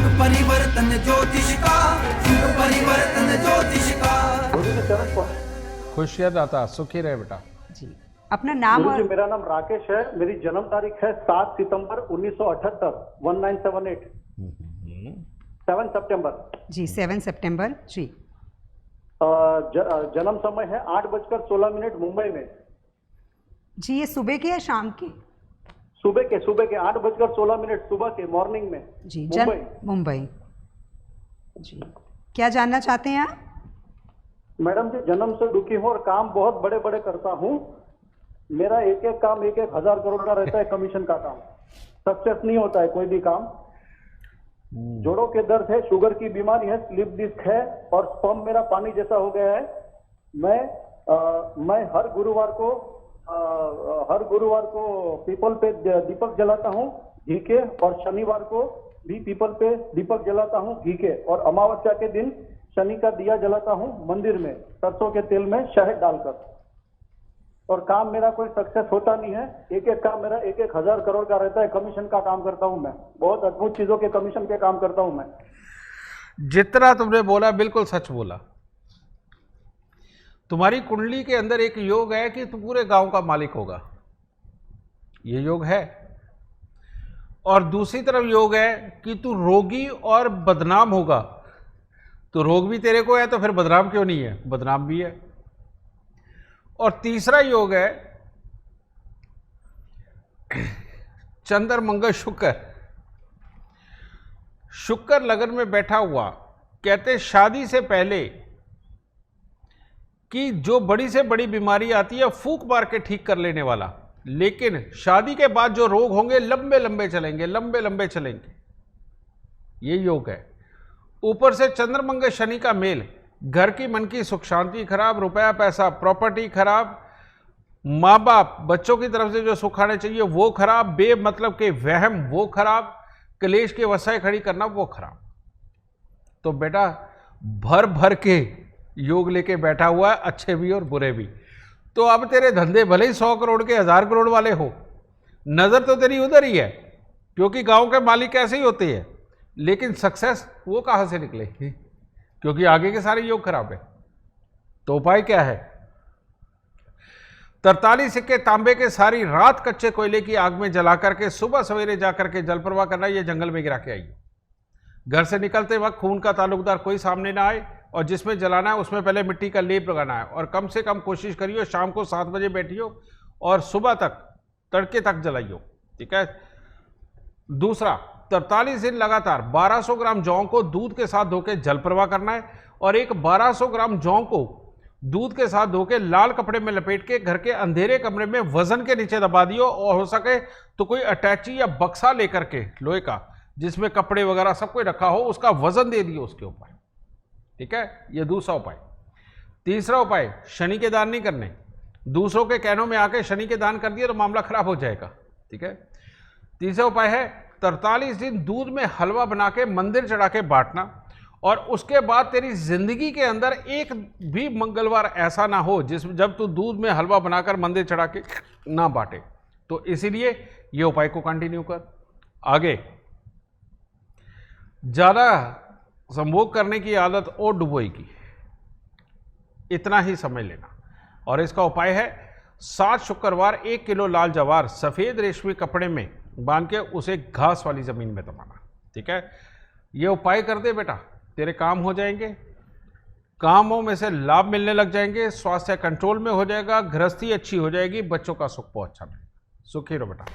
युग परिवर्तन ज्योतिष का, युग परिवर्तन ज्योतिष का। खुशियाँ दाता, सुखी रहे बेटा जी। अपना नाम और मेरा नाम राकेश है। मेरी जन्म तारीख है 7 सितंबर 1978, 1978। 7 सितंबर जी, 7 सितंबर जी। जन्म समय है 8:16 मुंबई में। जी, ये सुबह के या शाम के? सुबह के 8:16 सुबह के, मॉर्निंग में जी। मुंबई। जी, क्या जानना चाहते हैं आप? मैडम जी, जन्म से दुखी हूँ और काम बहुत बड़े बड़े करता हूँ। मेरा एक एक काम 1,000 करोड़ का रहता है, कमीशन का काम। सक्सेस नहीं होता है कोई भी काम। जोड़ों के दर्द है, शुगर की बीमारी है, स्लिप डिस्क है और स्पर्म मेरा पानी जैसा हो गया है। मैं हर गुरुवार को पीपल पे दीपक जलाता हूँ घी के, और शनिवार को भी पीपल पे दीपक जलाता हूँ घी के, और अमावस्या के दिन शनि का दिया जलाता हूँ मंदिर में सरसों के तेल में शहद डालकर। और काम मेरा कोई सक्सेस होता नहीं है। एक एक काम मेरा 1,000 करोड़ का रहता है, कमीशन का काम करता हूँ मैं। बहुत अद्भुत चीजों के कमीशन के काम करता हूँ मैं। जितना तुमने बोला बिल्कुल सच बोला। तुम्हारी कुंडली के अंदर एक योग है कि तू पूरे गांव का मालिक होगा, ये योग है। और दूसरी तरफ योग है कि तू रोगी और बदनाम होगा। तो रोग भी तेरे को है तो फिर बदनाम क्यों नहीं है? बदनाम भी है। और तीसरा योग है चंद्र मंगल शुक्र। शुक्र लगन में बैठा हुआ, कहते शादी से पहले कि जो बड़ी से बड़ी बीमारी आती है फूंक मार के ठीक कर लेने वाला, लेकिन शादी के बाद जो रोग होंगे लंबे लंबे चलेंगे, लंबे लंबे चलेंगे, ये योग है। ऊपर से चंद्र मंगल शनि का मेल, घर की मन की सुख शांति खराब, रुपया पैसा प्रॉपर्टी खराब, माँ बाप बच्चों की तरफ से जो सुख आने चाहिए वो खराब, बेमतलब के वहम वो खराब, कलेश के वसाएं खड़ी करना वो खराब। तो बेटा भर भर के योग लेके बैठा हुआ है, अच्छे भी और बुरे भी। तो अब तेरे धंधे भले ही 100 करोड़ के 1000 करोड़ वाले हो, नजर तो तेरी उधर ही है, क्योंकि गांव के मालिक ऐसे ही होते हैं, लेकिन सक्सेस वो कहां से निकले? क्योंकि आगे के सारे योग खराब है। तो उपाय क्या है? 43 सिक्के तांबे के सारी रात कच्चे कोयले की आग में जला करके सुबह सवेरे जाकर के जल प्रवाह करना, ये जंगल में गिरा के आइए। घर से निकलते वक्त खून का ताल्लुकदार कोई सामने ना आए, और जिसमें जलाना है उसमें पहले मिट्टी का लेप लगाना है। और कम से कम कोशिश करियो शाम को 7 बजे बैठियो और सुबह तक तड़के तक जलाइयो, ठीक है। दूसरा, 43 दिन लगातार 1200 ग्राम जौ को दूध के साथ धोके जल प्रवाह करना है, और एक 1200 ग्राम जौ को दूध के साथ धोके लाल कपड़े में लपेट के घर के अंधेरे कमरे में वजन के नीचे दबा दियो, और हो सके तो कोई अटैची या बक्सा लेकर के लोहे का, जिसमें कपड़े वगैरह सब कुछ रखा हो, उसका वजन दे दियो उसके ऊपर, ठीक है। यह दूसरा उपाय। तीसरा उपाय, शनि के दान नहीं करने। दूसरों के कहनों में आके शनि के दान कर दिए तो मामला खराब हो जाएगा, ठीक है। तीसरा उपाय है 43 दिन दूध में हलवा बना के मंदिर चढ़ा के बांटना, और उसके बाद तेरी जिंदगी के अंदर एक भी मंगलवार ऐसा ना हो जब तू दूध में हलवा बनाकर मंदिर चढ़ा के ना बांटे। तो इसीलिए ये उपाय को कंटिन्यू कर। आगे ज्यादा संभोग करने की आदत और डुबोई की, इतना ही समय लेना। और इसका उपाय है 7 शुक्रवार 1 किलो लाल जवार सफेद रेशमी कपड़े में बांध के उसे घास वाली जमीन में दबाना, ठीक है। ये उपाय कर दे बेटा, तेरे काम हो जाएंगे, कामों में से लाभ मिलने लग जाएंगे, स्वास्थ्य कंट्रोल में हो जाएगा, गृहस्थी अच्छी हो जाएगी, बच्चों का सुख बहुत अच्छा रहेगा। सुखी रहो बेटा।